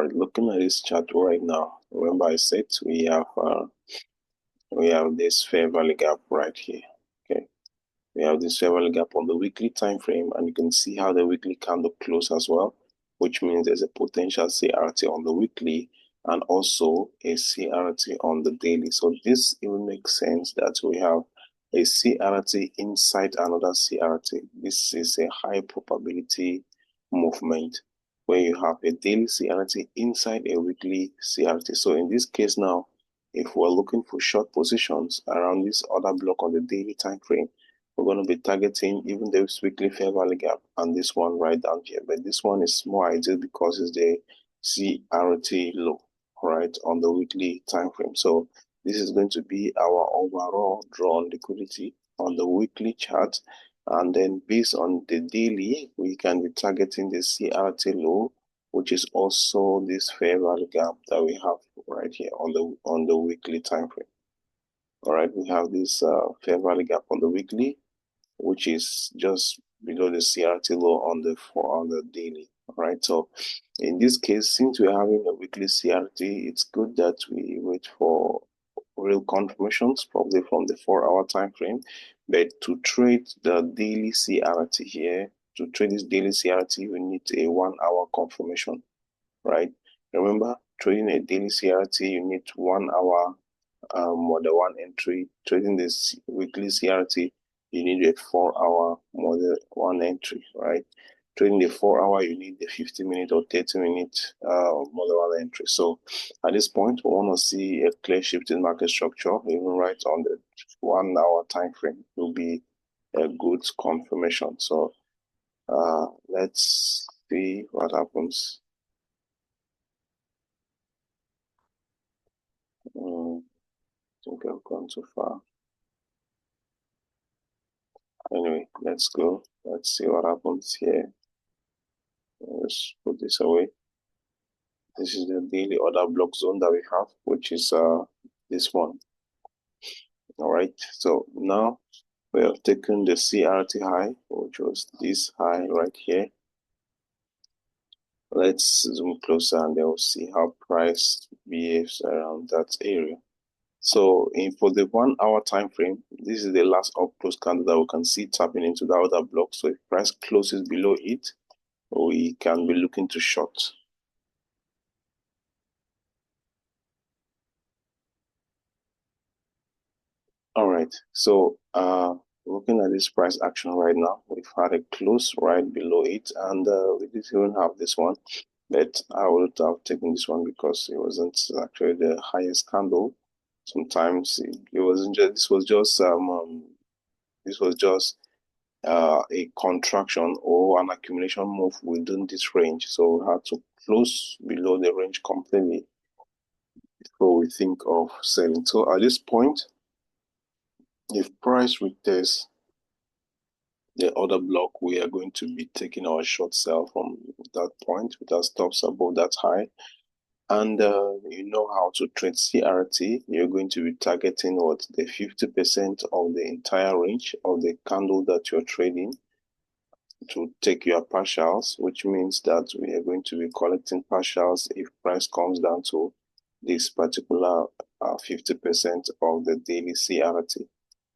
right, looking at this chart right now, remember I said we have this fair value gap right here. Okay, we have this fair value gap on the weekly time frame, and you can see how the weekly candle close as well, which means there's a potential CRT on the weekly and also a CRT on the daily. So this even makes sense that we have a CRT inside another CRT. This is a high probability movement where you have a daily CRT inside a weekly CRT. So in this case now, if we're looking for short positions around this other block on the daily time frame, we're going to be targeting even this weekly fair value gap and this one right down here. But this one is more ideal because it's the CRT low, right, on the weekly time frame. So this is going to be our overall drawn liquidity on the weekly chart. And then based on the daily, we can be targeting the CRT low, which is also this fair value gap that we have right here on the weekly time frame. All right, we have this fair value gap on the weekly, which is just below the CRT low on the daily. All right, so in this case, since we're having a weekly CRT, it's good that we wait for real confirmations, probably from the 4-hour time frame. But to trade the daily CRT here, to trade this daily CRT, we need a 1-hour confirmation, right? Remember, trading a daily CRT, you need 1 hour more than one entry. Trading this weekly CRT, you need a 4-hour more than one entry, right? Trading the 4-hour, you need the 50-minute or 30-minute more than one entry. So at this point, we want to see a clear shift in market structure, even right on the 1-hour time frame will be a good confirmation. So let's see what happens. I think I've gone too far. Anyway, let's go. Let's see what happens here. Let's put this away. This is the daily order block zone that we have, which is this one. All right, so now we have taken the CRT high, which was this high right here. Let's zoom closer and then we'll see how price behaves around that area. So for the 1-hour time frame, this is the last up close candle that we can see tapping into the other block. So if price closes below it, we can be looking to short. All right, so looking at this price action right now, we've had a close right below it, and we didn't even have this one, but I would have taken this one because it wasn't actually the highest candle. Sometimes it wasn't just, this was just a contraction or an accumulation move within this range. So we had to close below the range completely before we think of selling. So at this point, if price retests the other block, we are going to be taking our short sell from that point with our stops above that high. And you know how to trade CRT. You're going to be targeting what, the 50% of the entire range of the candle that you're trading to take your partials, which means that we are going to be collecting partials if price comes down to this particular 50% of the daily CRT.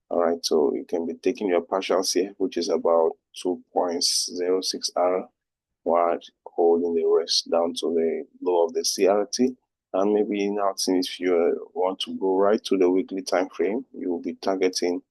All right, so you can be taking your partials here, which is about 2.06 hour, while holding the rest down to the low of the CRT. And maybe now, since you want to go right to the weekly time frame, you will be targeting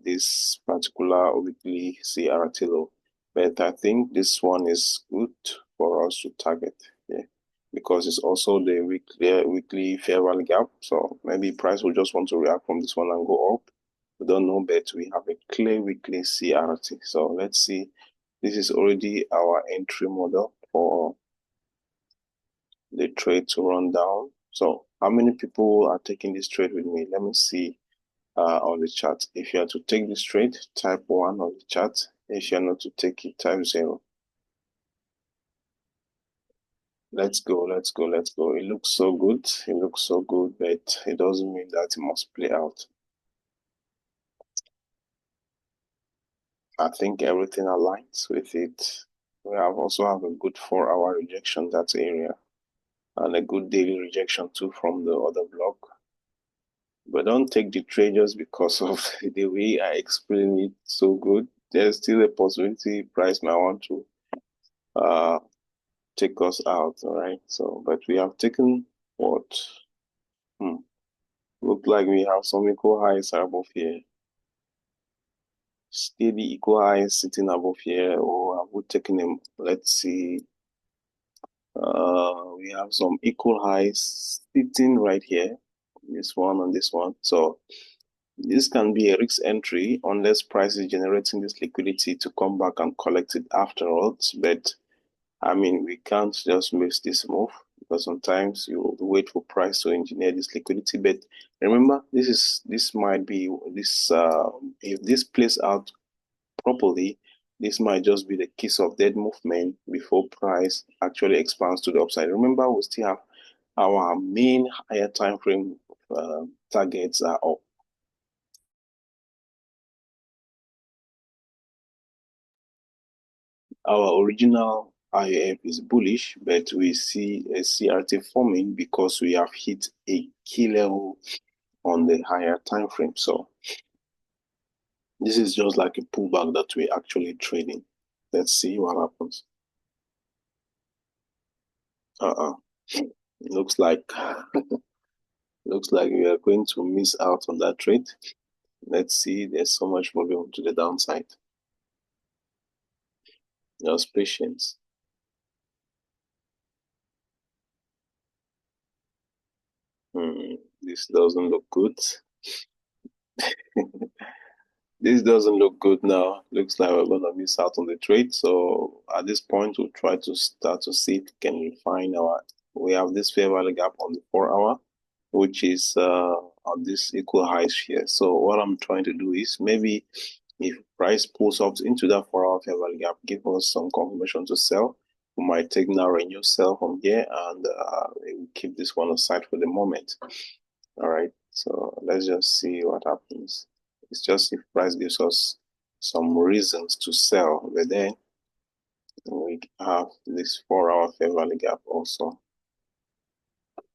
this particular weekly CRT low. But I think this one is good for us to target here because it's also the weekly fair value gap. So maybe price will just want to react from this one and go up. We don't know, but we have a clear weekly CRT. So let's see. This is already our entry model for the trade to run down. So how many people are taking this trade with me? Let me see on the chart. If you are to take this trade, type 1 on the chart. If you are not to take it, type 0. Let's go, let's go, let's go. It looks so good. It looks so good, but it doesn't mean that it must play out. I think everything aligns with it. We also have a good 4-hour rejection that area. and a good daily rejection too from the other block. But don't take the trade just because of the way I explain it so good. There's still a possibility price might want to uh take us out, all right? So, but we have taken what? Hmm. Look like we have some equal highs above here. Steady equal highs sitting above here, or have we taken them? Let's see. We have some equal highs sitting right here. This one and this one. So this can be a risk entry unless price is generating this liquidity to come back and collect it afterwards. But I mean, we can't just miss this move because sometimes you wait for price to engineer this liquidity. But remember, this might be this if this plays out properly, this might just be the kiss of death movement before price actually expands to the upside. Remember, we still have our main higher time frame targets are up. Our original IF is bullish, but we see a CRT forming because we have hit a key level on the higher time frame. So this is just like a pullback that we're actually trading. Let's see what happens. Uh-uh. Looks like looks like we are going to miss out on that trade. Let's see. There's so much moving to the downside. Just patience. This doesn't look good. This doesn't look good now. Looks like we're gonna miss out on the trade. So at this point, we'll try to start to see if we can refine our. We have this fair value gap on the 4 hour, which is on this equal highs here. So what I'm trying to do is maybe if price pulls up into that 4 hour fair value gap, give us some confirmation to sell. We might take now a new sell from here and we'll keep this one aside for the moment. All right. So let's just see what happens. It's just if price gives us some reasons to sell, but then we have this 4 hour fair value gap also.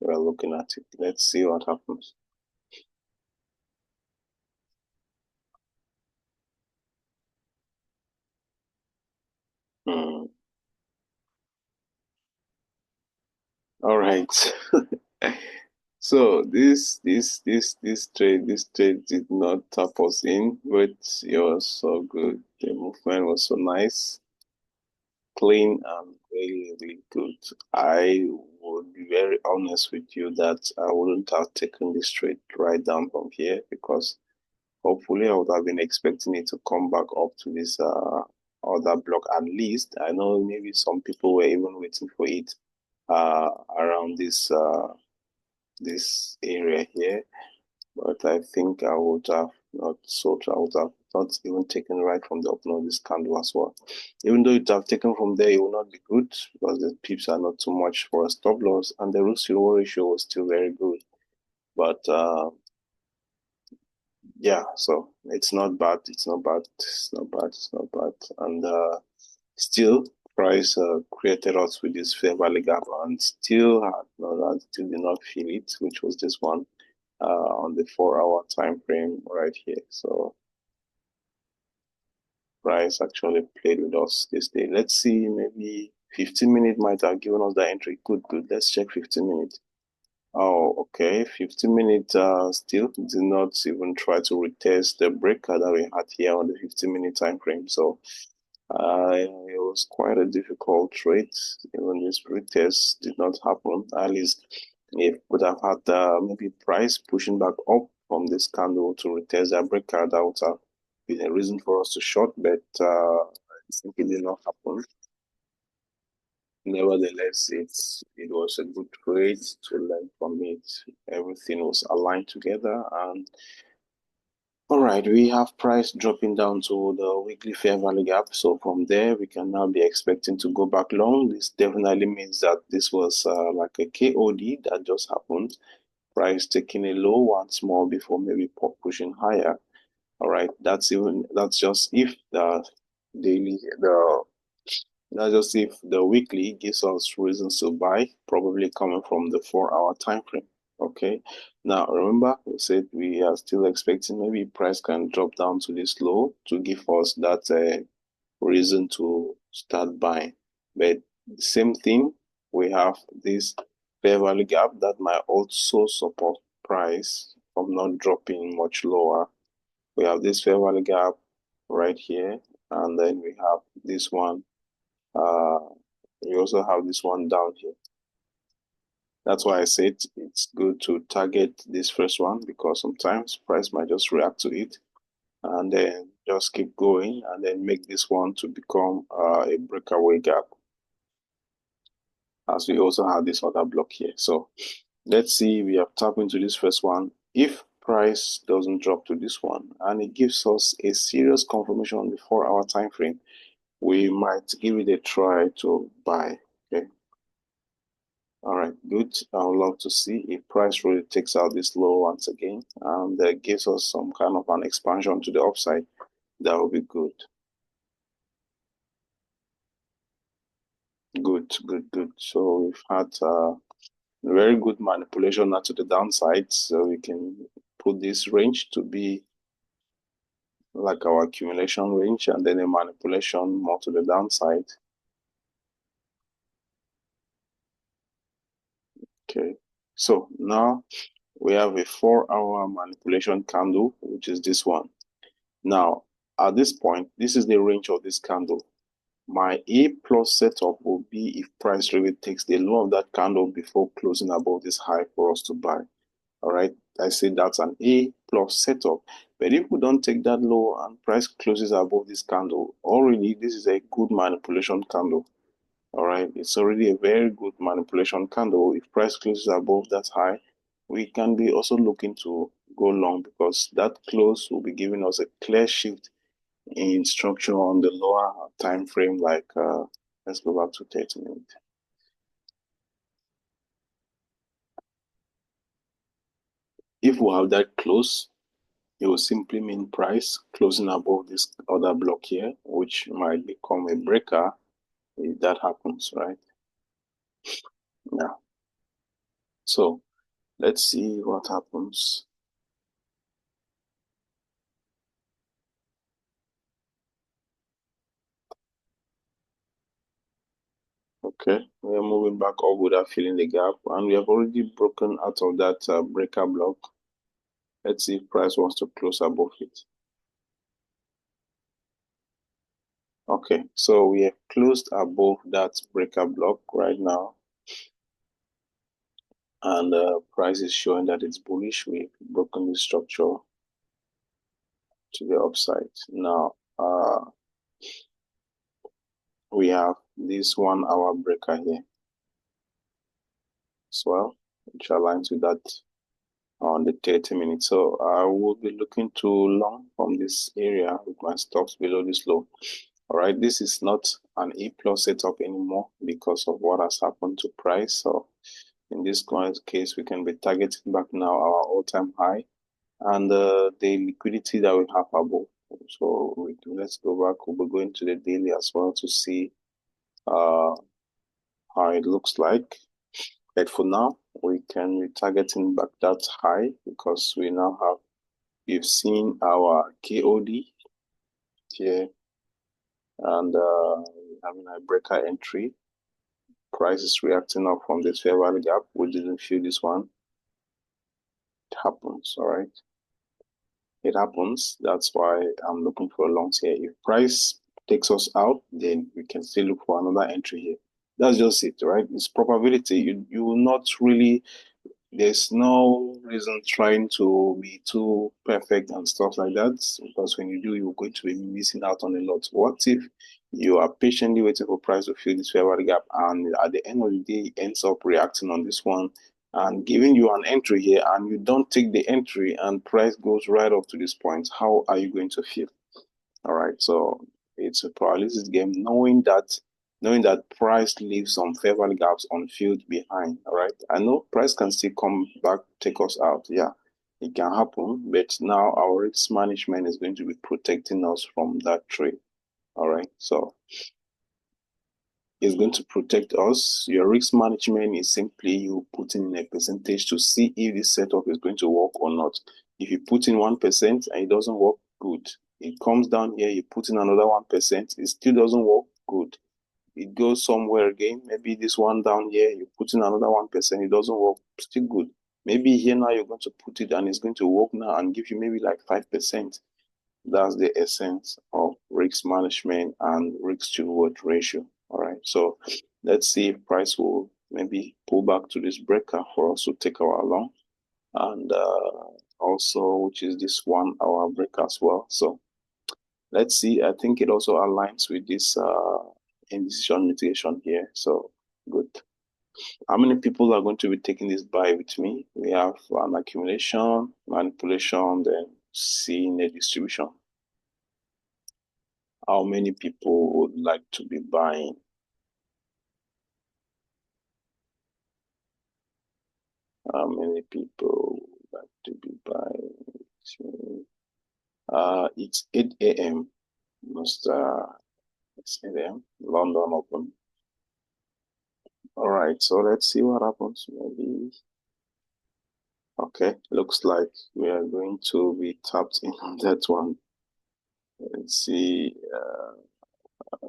We're looking at it. Let's see what happens. Hmm. All right. So this trade did not tap us in, but it was so good. The movement was so nice, clean, and really, really good. I would be very honest with you that I wouldn't have taken this trade right down from here because hopefully I would have been expecting it to come back up to this other block at least. I know maybe some people were even waiting for it around this area here, but I think I would have not sold. I would have not even taken right from the open of this candle as well. Even though it have taken from there, it will not be good because the pips are not too much for a stop loss, and the risk reward ratio was still very good. But yeah, so it's not bad. It's not bad. It's not bad. It's not bad. And still, price created us with this fair value gap, and still had no, still did not feel it, which was this one on the 4 hour time frame right here. So price actually played with us this day. Let's see, maybe 15 minutes might have given us that entry. Good, good. Let's check 15 minutes. Oh, okay. 15 minutes still did not even try to retest the breaker that we had here on the 15-minute time frame. So it was quite a difficult trade. Even this retest did not happen. At least if we would have had maybe price pushing back up from this candle to retest that breaker, that would have been a reason for us to short, but I think it did not happen. Nevertheless, it was a good trade to learn from it. Everything was aligned together, and all right, we have price dropping down to the weekly fair value gap. So from there, we can now be expecting to go back long. This definitely means that this was like a KOD that just happened. Price taking a low once more before maybe pushing higher. All right, that's just if the daily the Let's just see if the weekly gives us reasons to buy, probably coming from the 4-hour time frame. Okay. Now remember, we said we are still expecting maybe price can drop down to this low to give us that reason to start buying. But the same thing, we have this fair value gap that might also support price from not dropping much lower. We have this fair value gap right here, and then we have this one. Uh, we also have this one down here. That's why I said it's good to target this first one, because sometimes price might just react to it and then just keep going and then make this one to become a breakaway gap, as we also have this other block here. So let's see, we have tapped into this first one. If price doesn't drop to this one and it gives us a serious confirmation on the 4-hour time frame, we might give it a try to buy. Okay. All right, good. I would love to see if price really takes out this low once again and gives us some kind of an expansion to the upside. That would be good. Good, good, good. So we've had very good manipulation now to the downside. So we can put this range to be like our accumulation range, and then a manipulation more to the downside. Okay. So now we have a 4-hour manipulation candle, which is this one. Now, at this point, this is the range of this candle. My A plus setup will be if price really takes the low of that candle before closing above this high for us to buy. All right, I say that's an A plus setup. But if we don't take that low and price closes above this candle, already this is a good manipulation candle. All right, it's already a very good manipulation candle. If price closes above that high, we can be also looking to go long, because that close will be giving us a clear shift in structure on the lower time frame. Like let's go back to 30 minutes. If we have that close, it will simply mean price closing above this other block here, which might become a breaker if that happens, right? Yeah. So let's see what happens. Okay, we are moving back up without filling the gap, and we have already broken out of that breaker block. Let's see if price wants to close above it. Okay, so we have closed above that breaker block right now, and price is showing that it's bullish. We've broken the structure to the upside. Now, we have this 1-hour breaker here as well, which aligns with that on the 30 minutes. So I will be looking to long from this area with my stops below this low. All right, this is not an A plus setup anymore because of what has happened to price. So in this case, we can be targeting back now our all-time high and the liquidity that we have above. So let's go back. We'll be going to the daily as well to see how it looks like. But for now, we can be targeting back that high because we now have, we've seen our KOD here, and having a breaker entry. Price is reacting up from this fair value gap. We didn't feel this one. It happens, all right? It happens. That's why I'm looking for a long here. If price takes us out, then we can still look for another entry here. That's just it, right? It's probability. You will not really, there's no reason trying to be too perfect and stuff like that, because when you do, you're going to be missing out on a lot. What if you are patiently waiting for price to fill this fair value gap, and at the end of the day, it ends up reacting on this one and giving you an entry here, and you don't take the entry and price goes right up to this point? How are you going to feel? All right, so it's a paralysis game, knowing that price leaves some fair value gaps unfilled behind. All right, I know price can still come back, take us out. Yeah, it can happen, but now our risk management is going to be protecting us from that trade. All right, so is going to protect us. Your risk management is simply you putting in a percentage to see if this setup is going to work or not. If you put in 1% and it doesn't work, good. It comes down here, you put in another 1%, it still doesn't work, good. It goes somewhere again, maybe this one down here, you put in another 1%, it doesn't work, still good. Maybe here now you're going to put it and it's going to work now and give you maybe like 5%. That's the essence of risk management and risk to reward ratio. All right. So let's see if price will maybe pull back to this breaker for us to take our long. And also, which is this 1 hour break as well. So let's see. I think it also aligns with this indecision mitigation here. So good. How many people are going to be taking this buy with me? We have an accumulation, manipulation, then seeing a distribution. How many people would like to be buying? How many people would like to be buying? It's 8 a.m. It's 8 a.m. London open. All right, so let's see what happens. Maybe. Okay, looks like we are going to be tapped in on that one. Let's see.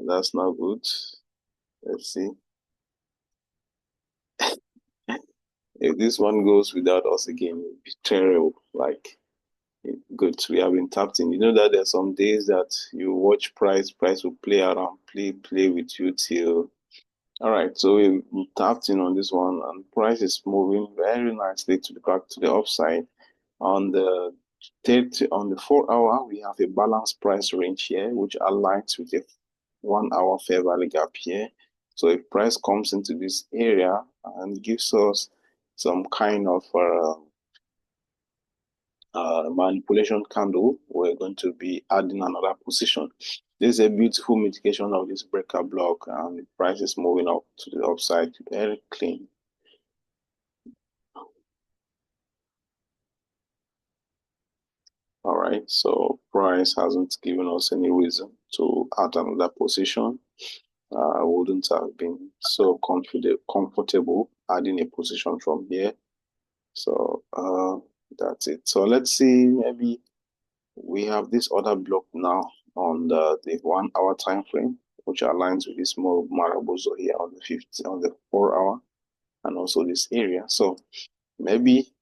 That's not good. Let's see. If this one goes without us again, it'll be terrible. Like, good, we have been tapped in. You know that there's some days that you watch price will play around, play with you till. All right, so we tapped in on this one, and price is moving very nicely to the back to the upside. On the 4 hour, we have a balanced price range here, which aligns with a 1 hour fair value gap here. So if price comes into this area and gives us some kind of manipulation candle, we're going to be adding another position. This is a beautiful mitigation of this breaker block, and the price is moving up to the upside, very clean. All right, so price hasn't given us any reason to add another position. I wouldn't have been so comfortable adding a position from here. So that's it. So let's see, maybe we have this other block now on the 1 hour time frame, which aligns with this more Marabozo here on the 4 hour, and also this area. So maybe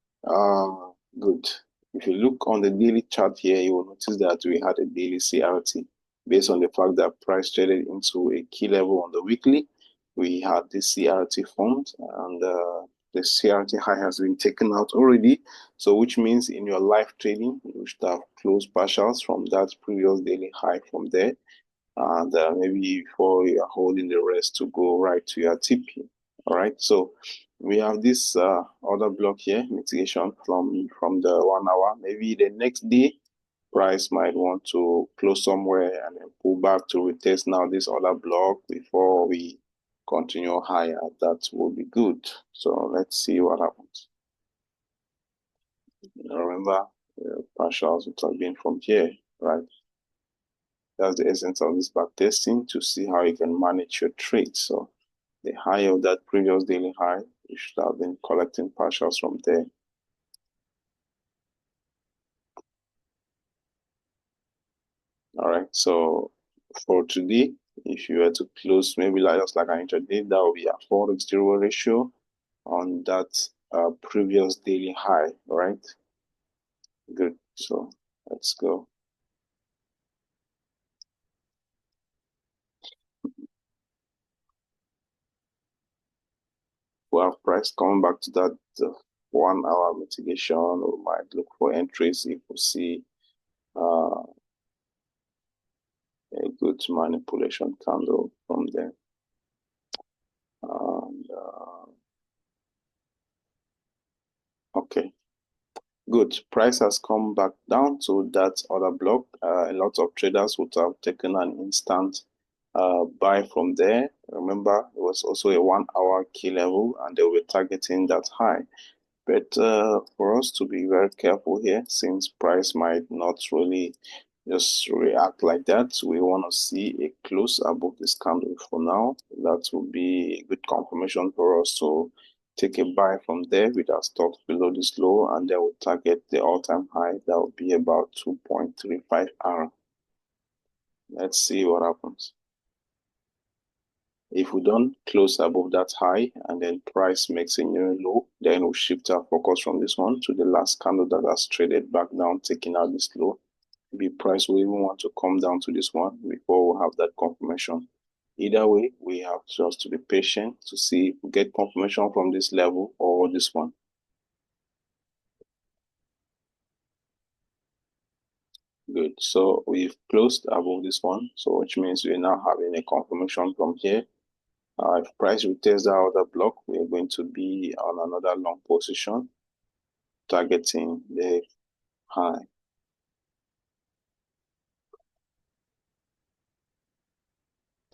good. If you look on the daily chart here, you will notice that we had a daily CRT based on the fact that price traded into a key level on the weekly. We had this CRT formed, and the CRT high has been taken out already. So which means in your live trading, you should have closed partials from that previous daily high from there. And maybe before you are holding the rest to go right to your TP. All right. So we have this other block here, mitigation from the 1 hour. Maybe the next day, price might want to close somewhere and then pull back to retest now this other block before we continue higher. That will be good. So let's see what happens. Remember, partials would have been from here, right? That's the essence of this backtesting, to see how you can manage your trade. So the high of that previous daily high, you should have been collecting partials from there. All right, so for today, if you were to close maybe just like an intraday, that would be a Forex zero ratio on that previous daily high, right? Good, so let's go. We have price coming back to that 1 hour mitigation. We might look for entries if we see a good manipulation candle from there. And, okay, good. Price has come back down to that other block. A lot of traders would have taken an instant buy from there. Remember, it was also a 1 hour key level, and they were targeting that high. But for us to be very careful here, since price might not really just react like that. We want to see a close above this candle for now. That will be a good confirmation for us to take a buy from there with our stops below this low, and then we'll target the all-time high. That will be about 2.35 hour. Let's see what happens. If we don't close above that high and then price makes a new low, then we'll shift our focus from this one to the last candle that has traded back down, taking out this low. Maybe price will even want to come down to this one before we have that confirmation. Either way, we have just to be patient to see if we get confirmation from this level or this one. Good. So we've closed above this one, so which means we're now having a confirmation from here. If price retests the other block, we're going to be on another long position, targeting the high.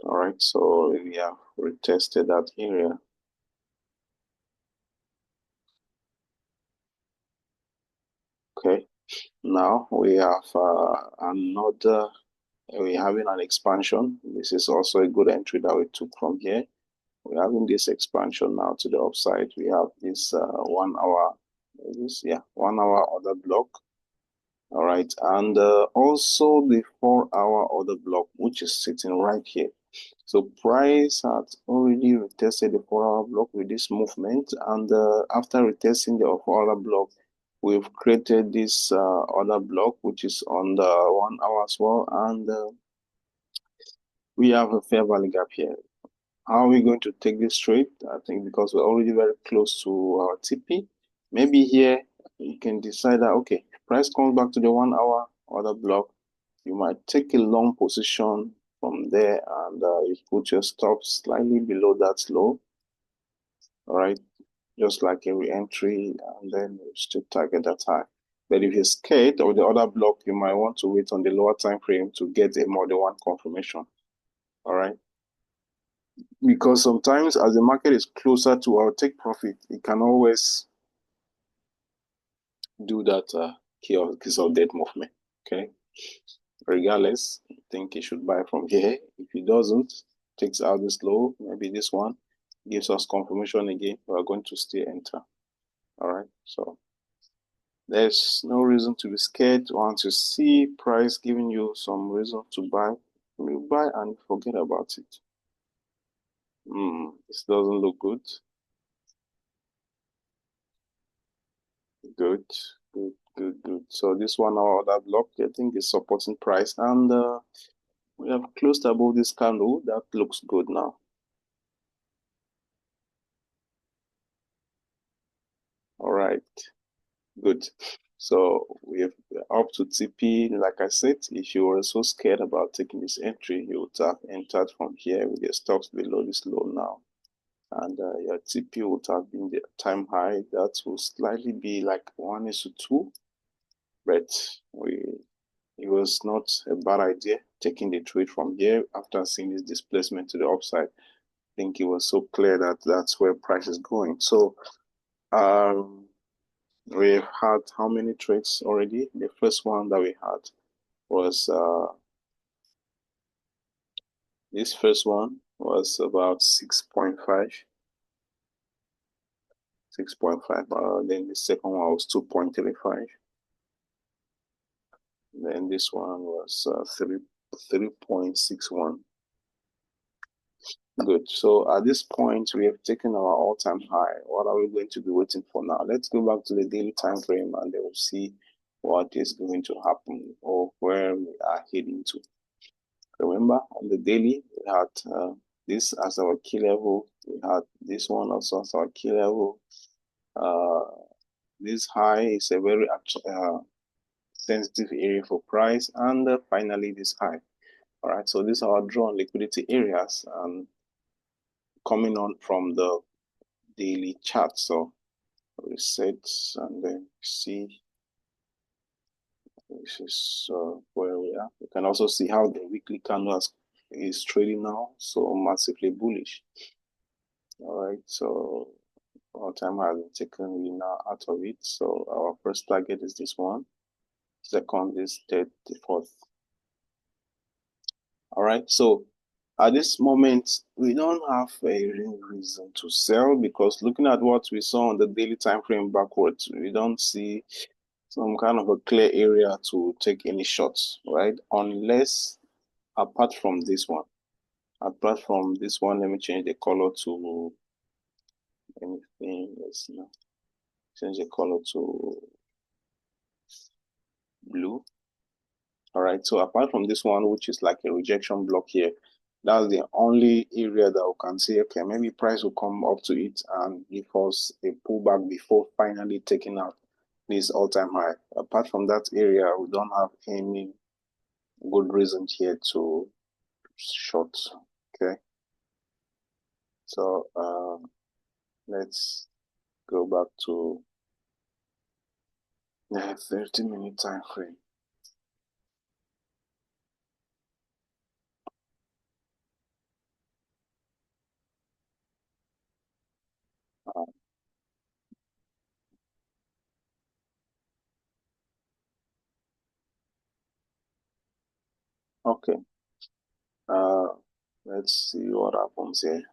All right, so we have retested that area. Okay, now we have another, we're having an expansion. This is also a good entry that we took from here. We're having this expansion now to the upside. We have this 1 hour, 1 hour order block. All right, and also the 4 hour order block, which is sitting right here. So price has already retested the 4 hour block with this movement, and after retesting the 4 hour block, we've created this other block which is on the 1 hour as well, and we have a fair value gap here. How are we going to take this trade? I think because we're already very close to our TP, maybe here you can decide that, okay, price comes back to the 1 hour order block, you might take a long position from there, and you put your stop slightly below that low. All right, just like a re-entry, and then you still target that high. But if you're scared of the other block, you might want to wait on the lower time frame to get a more than one confirmation. All right, because sometimes as the market is closer to our take profit, it can always do that kiss of death movement. Okay, regardless, I think it should buy from here. If it doesn't, takes out this low, maybe this one gives us confirmation again, we're going to still enter. All right, so there's no reason to be scared. Once you see price giving you some reason to buy, you buy and forget about it. This doesn't look good. Good. So this 1 hour order block, I think, is supporting price, and we have closed above this candle. That looks good now. All right, good. So we have up to TP. Like I said, if you were so scared about taking this entry, you would have entered from here with your stocks below this low now, and your TP would have been the time high. That will slightly be like 1:2, but it was not a bad idea taking the trade from here after seeing this displacement to the upside. I think it was so clear that that's where price is going. So we've had how many trades already? The first one that we had was this first one was about 6.5. 6.5. Then the second one was 2.35. Then this one was 3.61. Good. So at this point, we have taken our all-time high. What are we going to be waiting for now? Let's go back to the daily time frame, and then we'll see what is going to happen or where we are heading to. Remember, on the daily, we had this as our key level. We had this one also as our key level. This high is a very sensitive area for price, and finally this high. All right, so these are our drawn liquidity areas, and coming on from the daily chart. So reset and then see. This is where we are. You can also see how the weekly candle is trading now, so massively bullish. All right, so our time has been taken, we now out of it. So our first target is this one. Second is 34th. All right, so at this moment, we don't have a real reason to sell because looking at what we saw on the daily time frame backwards, we don't see some kind of a clear area to take any shots, right? Unless apart from this one. Apart from this one, let me change the color to anything. Let's see now. Change the color to blue. All right, so apart from this one, which is like a rejection block here, that's the only area that we can say, okay, maybe price will come up to it and give us a pullback before finally taking out this all-time high. Apart from that area, we don't have any good reason here to short. Okay, so let's go back to the 30-minute time frame. Okay, uh, let's see what happens here.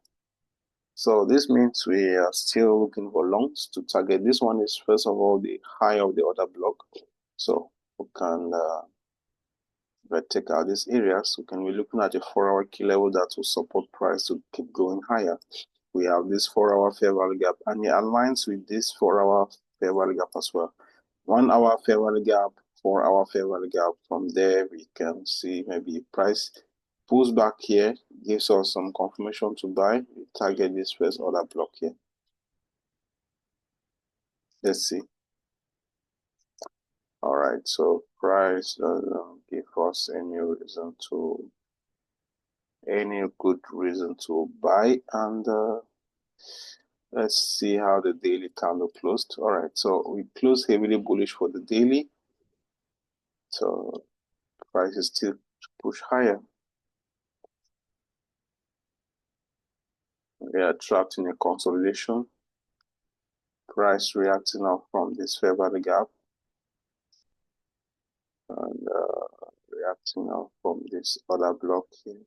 So this means we are still looking for longs to target. This one is first of all the high of the order block. So we can take out these areas. We can be looking at a 4-hour key level that will support price to keep going higher. We have this 4-hour fair value gap and it aligns with this 4-hour fair value gap as well. 1-hour fair value gap, 4-hour fair value gap. From there, we can see maybe price pulls back here, gives us some confirmation to buy. We target this first order block here. Let's see. All right, so price doesn't give us any good reason to buy, and let's see how the daily candle closed. All right, so we closed heavily bullish for the daily, so price is still push higher. We are trapped in a consolidation. Price reacting out from this fair value gap and reacting out from this other block here.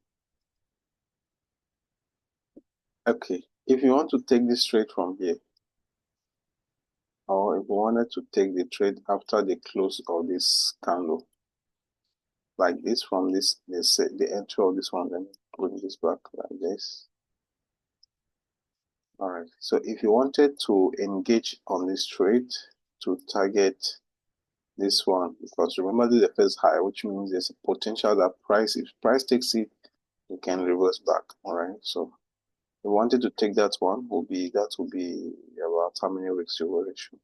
Okay, if you want to take this trade from here, or if you wanted to take the trade after the close of this candle, like this from this, the entry of this one, let me bring this back like this. All right, so if you wanted to engage on this trade to target this one, because remember this is the first high, which means there's a potential that if price takes it, you can reverse back. All right, so if you wanted to take that one, will be about how many weeks reward ratio?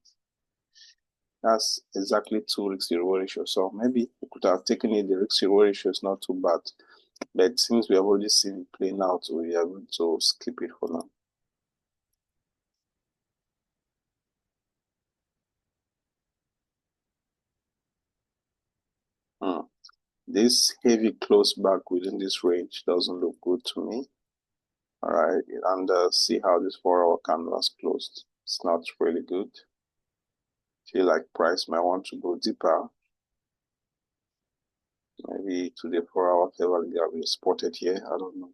That's exactly 2 risk reward ratio. So maybe we could have taken it. The risk reward ratio is not too bad, but since we have already seen it playing out, we are going to skip it for now. This heavy close back within this range doesn't look good to me. All right, and see how this 4-hour candle has closed. It's not really good. Feel like price might want to go deeper. Maybe to the 4-hour level gap we spotted here. I don't know.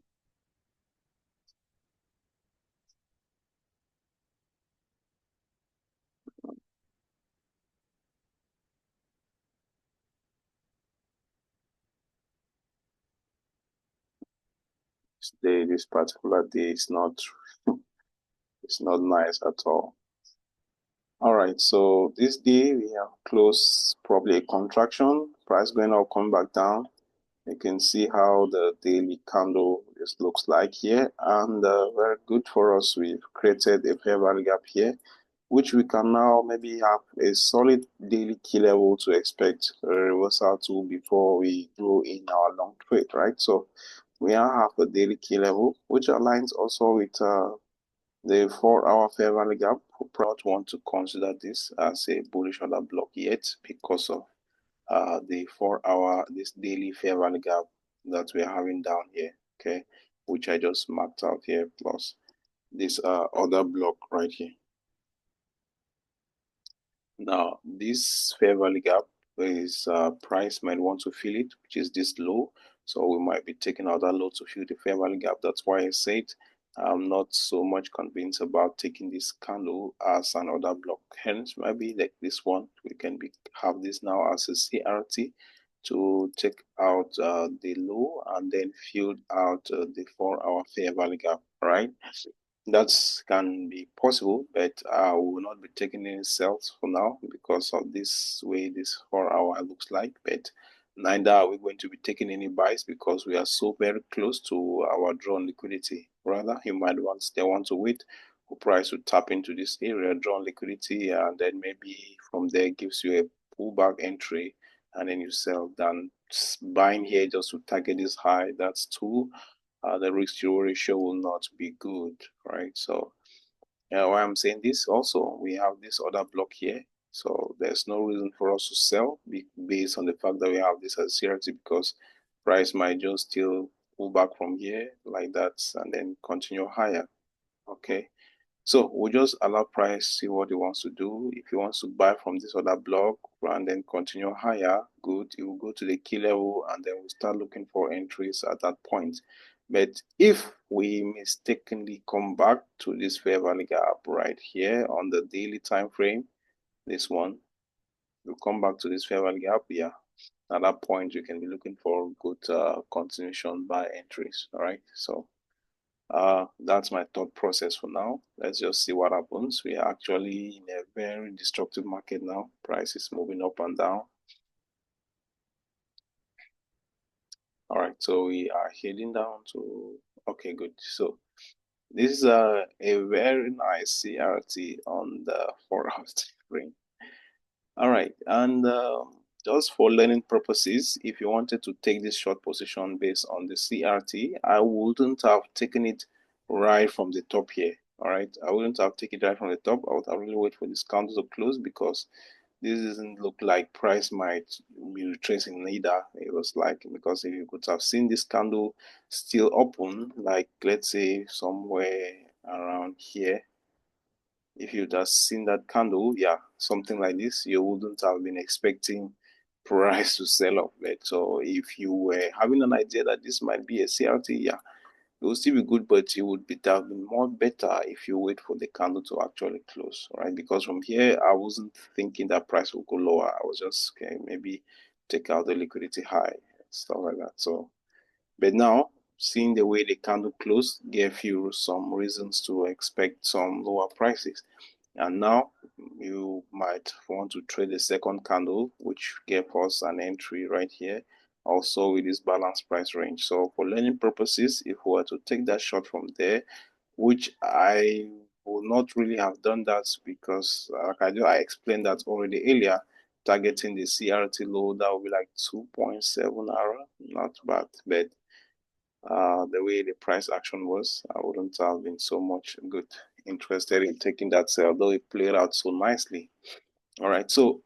This particular day is not it's not nice at all. All right, so this day we have closed probably a contraction, price going up, coming back down. You can see how the daily candle just looks like here, and very good for us. We've created a fair value gap here, which we can now maybe have a solid daily key level to expect a reversal to before we go in our long trade, right? So we now have a daily key level, which aligns also with the 4-hour fair value gap. We probably want to consider this as a bullish order block yet because of the 4-hour, this daily fair value gap that we're having down here, okay, which I just marked out here, plus this other block right here. Now, this fair value gap is price might want to fill it, which is this low. So we might be taking out that low to fill the fair value gap. That's why I said I'm not so much convinced about taking this candle as another block. Hence, maybe like this one, we can have this now as a CRT to take out the low and then fill out the 4-hour fair value gap, right? That can be possible, but I will not be taking any sales for now because of this way this 4-hour looks like. But neither are we going to be taking any buys because we are so very close to our drawn liquidity. Rather, you might want to wait for price to tap into this area, drawn liquidity, and then maybe from there gives you a pullback entry, and then you sell. Than buying here just to target this high. That's too the risk to ratio will not be good, right? So why I'm saying this also, we have this other block here. So there's no reason for us to sell based on the fact that we have this as CRT because price might just still pull back from here like that and then continue higher. Okay. So we'll just allow price see what he wants to do. If he wants to buy from this other block and then continue higher, good. He will go to the key level and then we'll start looking for entries at that point. But if we mistakenly come back to this fair value gap right here on the daily time frame, this one, we'll come back to this fair value gap. Yeah, at that point you can be looking for good continuation buy entries. All right, so that's my thought process for now. Let's just see what happens. We are actually in a very destructive market now. Price is moving up and down. All right, so we are heading down to, okay, good. So this is a very nice CRT on the 4-hour frame. All right, and just for learning purposes, if you wanted to take this short position based on the CRT, I wouldn't have taken it right from the top here. All right, I wouldn't have taken it right from the top. I would have really wait for this candle to close because this doesn't look like price might be retracing neither. It was like, because if you could have seen this candle still open, like let's say somewhere around here, if you'd have seen that candle, yeah, something like this, you wouldn't have been expecting price to sell off. Right? So if you were having an idea that this might be a CRT, yeah, it will still be good, but it would have been more better if you wait for the candle to actually close, right? Because from here, I wasn't thinking that price will go lower. I was just, okay, maybe take out the liquidity high, stuff like that. So, but now, seeing the way the candle closed gave you some reasons to expect some lower prices. And now you might want to trade the second candle, which gave us an entry right here, also with this balanced price range. So for learning purposes, if we were to take that shot from there, which I will not really have done that because I explained that already earlier, targeting the CRT low, that will be like 2.7 hour, not bad, but the way the price action was, I wouldn't have been so much good interested in taking that sell, though it played out so nicely. All right, so